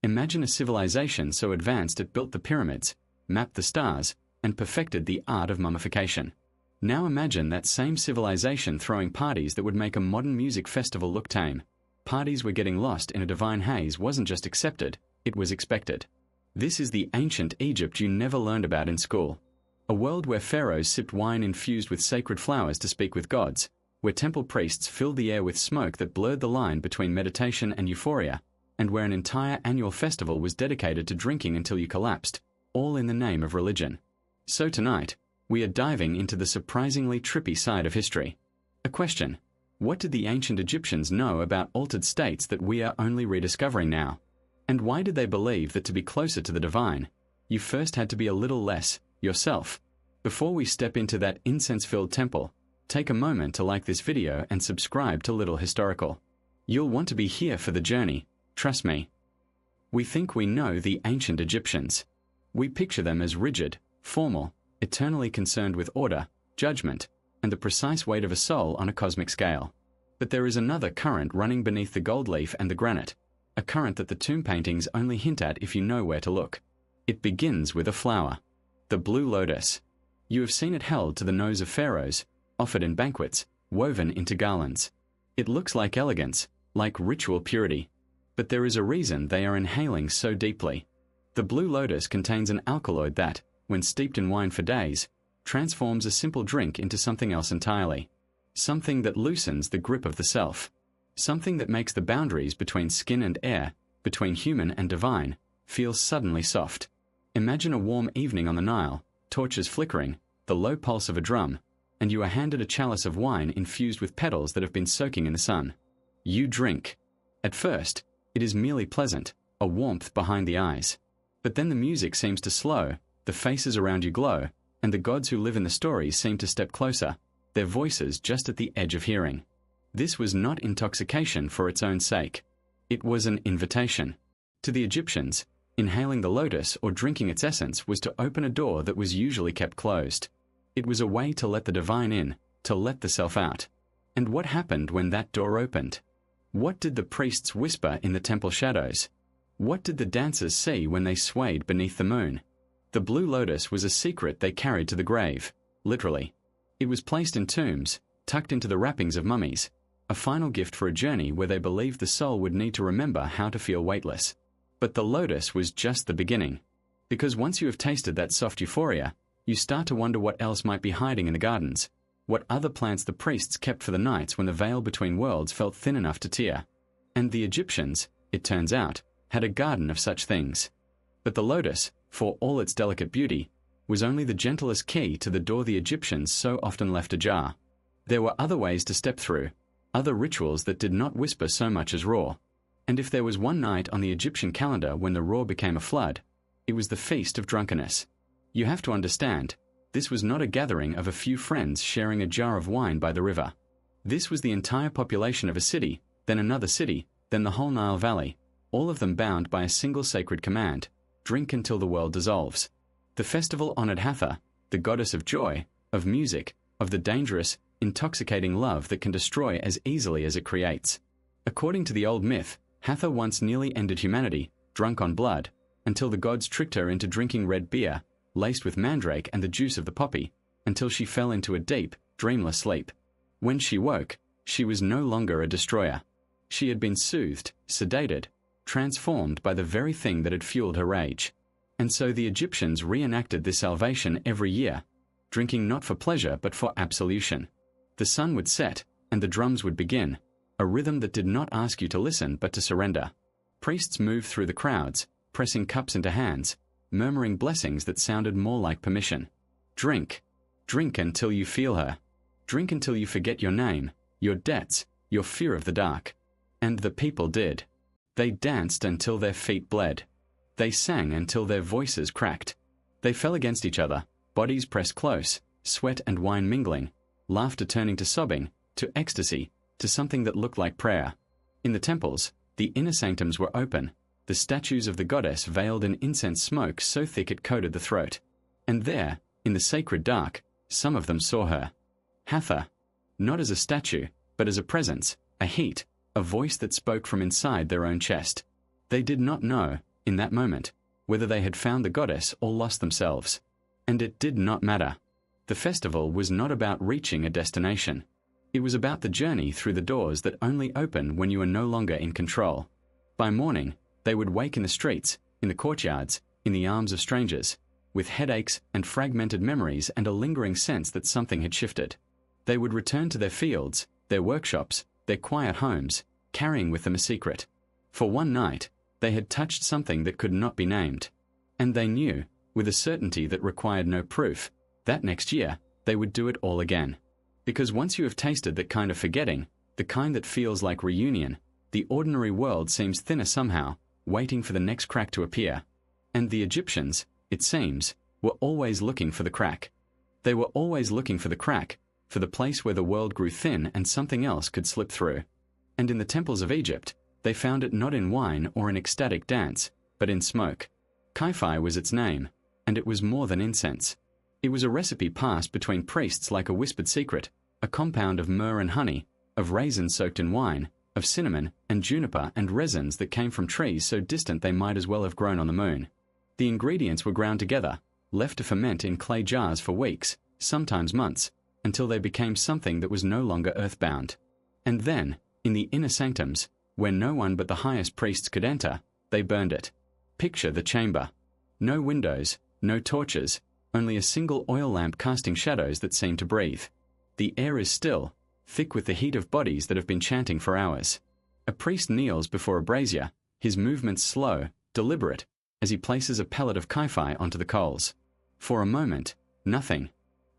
Imagine a civilization so advanced it built the pyramids, mapped the stars, and perfected the art of mummification. Now imagine that same civilization throwing parties that would make a modern music festival look tame. Parties where getting lost in a divine haze wasn't just accepted, it was expected. This is the ancient Egypt you never learned about in school. A world where pharaohs sipped wine infused with sacred flowers to speak with gods, where temple priests filled the air with smoke that blurred the line between meditation and euphoria, and where an entire annual festival was dedicated to drinking until you collapsed, all in the name of religion. So tonight, we are diving into the surprisingly trippy side of history. A question: what did the ancient Egyptians know about altered states that we are only rediscovering now? And why did they believe that to be closer to the divine, you first had to be a little less yourself? Before we step into that incense-filled temple, take a moment to like this video and subscribe to Little Historical. You'll want to be here for the journey, trust me. We think we know the ancient Egyptians. We picture them as rigid, formal, eternally concerned with order, judgment, and the precise weight of a soul on a cosmic scale. But there is another current running beneath the gold leaf and the granite, a current that the tomb paintings only hint at if you know where to look. It begins with a flower, the blue lotus. You have seen it held to the nose of pharaohs, offered in banquets, woven into garlands. It looks like elegance, like ritual purity. But there is a reason they are inhaling so deeply. The blue lotus contains an alkaloid that, when steeped in wine for days, transforms a simple drink into something else entirely. Something that loosens the grip of the self. Something that makes the boundaries between skin and air, between human and divine, feel suddenly soft. Imagine a warm evening on the Nile, torches flickering, the low pulse of a drum, and you are handed a chalice of wine infused with petals that have been soaking in the sun. You drink. At first, it is merely pleasant, a warmth behind the eyes. But then the music seems to slow, the faces around you glow, and the gods who live in the stories seem to step closer, their voices just at the edge of hearing. This was not intoxication for its own sake. It was an invitation. To the Egyptians, inhaling the lotus or drinking its essence was to open a door that was usually kept closed. It was a way to let the divine in, to let the self out. And what happened when that door opened? What did the priests whisper in the temple shadows? What did the dancers see when they swayed beneath the moon? The blue lotus was a secret they carried to the grave, literally. It was placed in tombs, tucked into the wrappings of mummies, a final gift for a journey where they believed the soul would need to remember how to feel weightless. But the lotus was just the beginning. Because once you have tasted that soft euphoria, you start to wonder what else might be hiding in the gardens, what other plants the priests kept for the nights when the veil between worlds felt thin enough to tear. And the Egyptians, it turns out, had a garden of such things. But the lotus, for all its delicate beauty, was only the gentlest key to the door the Egyptians so often left ajar. There were other ways to step through, other rituals that did not whisper so much as roar. And if there was one night on the Egyptian calendar when the roar became a flood, it was the Feast of Drunkenness. You have to understand, this was not a gathering of a few friends sharing a jar of wine by the river. This was the entire population of a city, then another city, then the whole Nile Valley, all of them bound by a single sacred command: drink until the world dissolves. The festival honored Hathor, the goddess of joy, of music, of the dangerous, intoxicating love that can destroy as easily as it creates. According to the old myth, Hathor once nearly ended humanity, drunk on blood, until the gods tricked her into drinking red beer, laced with mandrake and the juice of the poppy, until she fell into a deep, dreamless sleep. When she woke, she was no longer a destroyer. She had been soothed, sedated, transformed by the very thing that had fueled her rage. And so the Egyptians reenacted this salvation every year, drinking not for pleasure but for absolution. The sun would set, and the drums would begin, a rhythm that did not ask you to listen but to surrender. Priests moved through the crowds, pressing cups into hands, murmuring blessings that sounded more like permission. Drink. Drink until you feel her. Drink until you forget your name, your debts, your fear of the dark. And the people did. They danced until their feet bled. They sang until their voices cracked. They fell against each other, bodies pressed close, sweat and wine mingling, laughter turning to sobbing, to ecstasy, to something that looked like prayer. In the temples, the inner sanctums were open, the statues of the goddess veiled in incense smoke so thick it coated the throat. And there, in the sacred dark, some of them saw her. Hathor, not as a statue, but as a presence, a heat, a voice that spoke from inside their own chest. They did not know, in that moment, whether they had found the goddess or lost themselves. And it did not matter. The festival was not about reaching a destination. It was about the journey through the doors that only open when you are no longer in control. By morning, they would wake in the streets, in the courtyards, in the arms of strangers, with headaches and fragmented memories and a lingering sense that something had shifted. They would return to their fields, their workshops, their quiet homes, carrying with them a secret. For one night, they had touched something that could not be named. And they knew, with a certainty that required no proof, that next year, they would do it all again. Because once you have tasted that kind of forgetting, the kind that feels like reunion, the ordinary world seems thinner somehow, waiting for the next crack to appear. And the Egyptians, it seems, were always looking for the crack. They were always looking for the crack, for the place where the world grew thin and something else could slip through. And in the temples of Egypt, they found it not in wine or an ecstatic dance, but in smoke. Kyphi was its name, and it was more than incense. It was a recipe passed between priests like a whispered secret, a compound of myrrh and honey, of raisins soaked in wine, of cinnamon and juniper and resins that came from trees so distant they might as well have grown on the moon. The ingredients were ground together, left to ferment in clay jars for weeks, sometimes months, until they became something that was no longer earthbound. And then, in the inner sanctums, where no one but the highest priests could enter, they burned it. Picture the chamber. No windows, no torches, only a single oil lamp casting shadows that seem to breathe. The air is still, thick with the heat of bodies that have been chanting for hours. A priest kneels before a brazier, his movements slow, deliberate, as he places a pellet of kyphi onto the coals. For a moment, nothing.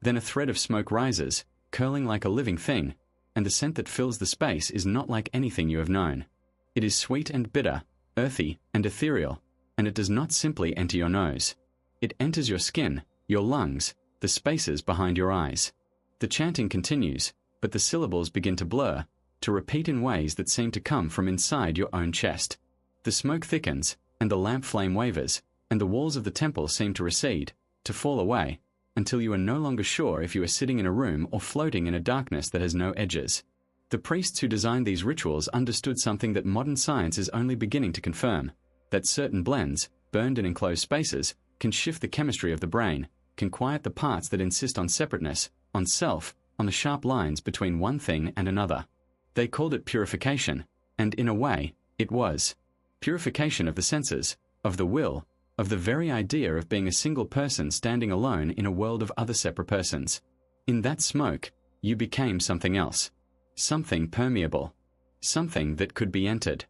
Then a thread of smoke rises, curling like a living thing, and the scent that fills the space is not like anything you have known. It is sweet and bitter, earthy and ethereal, and it does not simply enter your nose. It enters your skin, your lungs, the spaces behind your eyes. The chanting continues, but the syllables begin to blur, to repeat in ways that seem to come from inside your own chest. The smoke thickens, and the lamp flame wavers, and the walls of the temple seem to recede, to fall away, until you are no longer sure if you are sitting in a room or floating in a darkness that has no edges. The priests who designed these rituals understood something that modern science is only beginning to confirm, that certain blends, burned in enclosed spaces, can shift the chemistry of the brain, can quiet the parts that insist on separateness, on self, on the sharp lines between one thing and another. They called it purification, and in a way, it was. Purification of the senses, of the will, of the very idea of being a single person standing alone in a world of other separate persons. In that smoke, you became something else. Something permeable. Something that could be entered.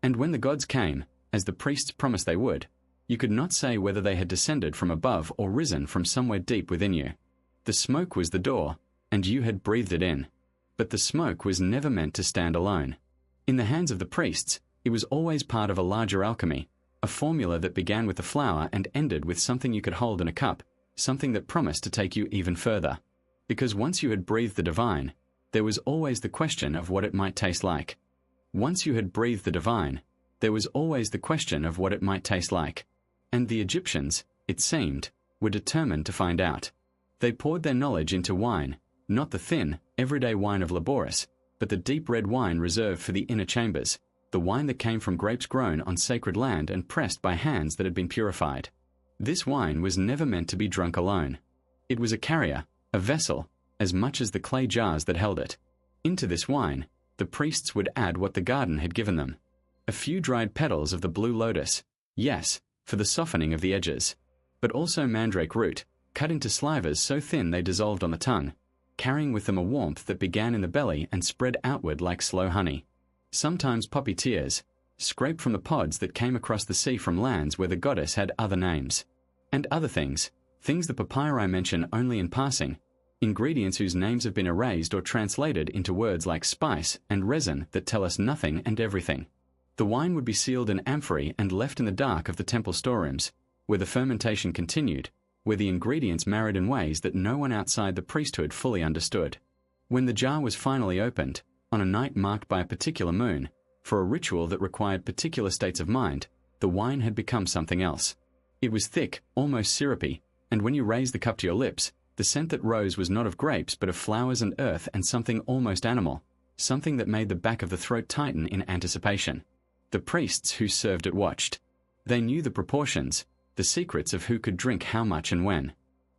And when the gods came, as the priests promised they would, you could not say whether they had descended from above or risen from somewhere deep within you. The smoke was the door, and you had breathed it in. But the smoke was never meant to stand alone. In the hands of the priests, it was always part of a larger alchemy, a formula that began with the flower and ended with something you could hold in a cup, something that promised to take you even further. Because once you had breathed the divine, there was always the question of what it might taste like. Once you had breathed the divine, there was always the question of what it might taste like. And the Egyptians, it seemed, were determined to find out. They poured their knowledge into wine, not the thin, everyday wine of Laboris, but the deep red wine reserved for the inner chambers, the wine that came from grapes grown on sacred land and pressed by hands that had been purified. This wine was never meant to be drunk alone. It was a carrier, a vessel, as much as the clay jars that held it. Into this wine, the priests would add what the garden had given them. A few dried petals of the blue lotus, yes, for the softening of the edges, but also mandrake root, cut into slivers so thin they dissolved on the tongue, carrying with them a warmth that began in the belly and spread outward like slow honey. Sometimes poppy tears, scraped from the pods that came across the sea from lands where the goddess had other names. And other things the papyri mention only in passing, ingredients whose names have been erased or translated into words like spice and resin that tell us nothing and everything. The wine would be sealed in amphorae and left in the dark of the temple storerooms, where the fermentation continued, where the ingredients married in ways that no one outside the priesthood fully understood. When the jar was finally opened, on a night marked by a particular moon, for a ritual that required particular states of mind, the wine had become something else. It was thick, almost syrupy, and when you raised the cup to your lips, the scent that rose was not of grapes but of flowers and earth and something almost animal, something that made the back of the throat tighten in anticipation. The priests who served it watched. They knew the proportions, the secrets of who could drink how much and when.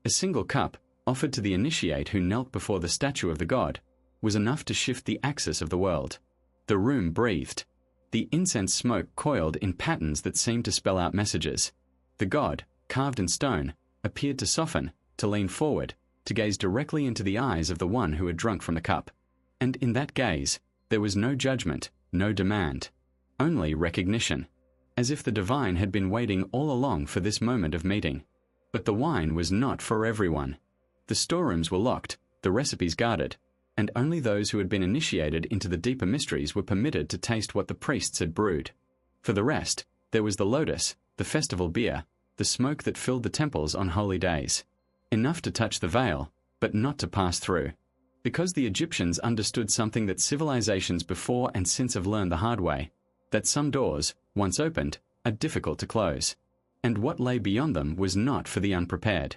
A single cup, offered to the initiate who knelt before the statue of the god, was enough to shift the axis of the world. The room breathed. The incense smoke coiled in patterns that seemed to spell out messages. The god, carved in stone, appeared to soften, to lean forward, to gaze directly into the eyes of the one who had drunk from the cup. And in that gaze, there was no judgment, no demand, only recognition, as if the divine had been waiting all along for this moment of meeting. But the wine was not for everyone. The storerooms were locked, the recipes guarded, and only those who had been initiated into the deeper mysteries were permitted to taste what the priests had brewed. For the rest, there was the lotus, the festival beer, the smoke that filled the temples on holy days. Enough to touch the veil, but not to pass through. Because the Egyptians understood something that civilizations before and since have learned the hard way, that some doors, once opened, are difficult to close. And what lay beyond them was not for the unprepared.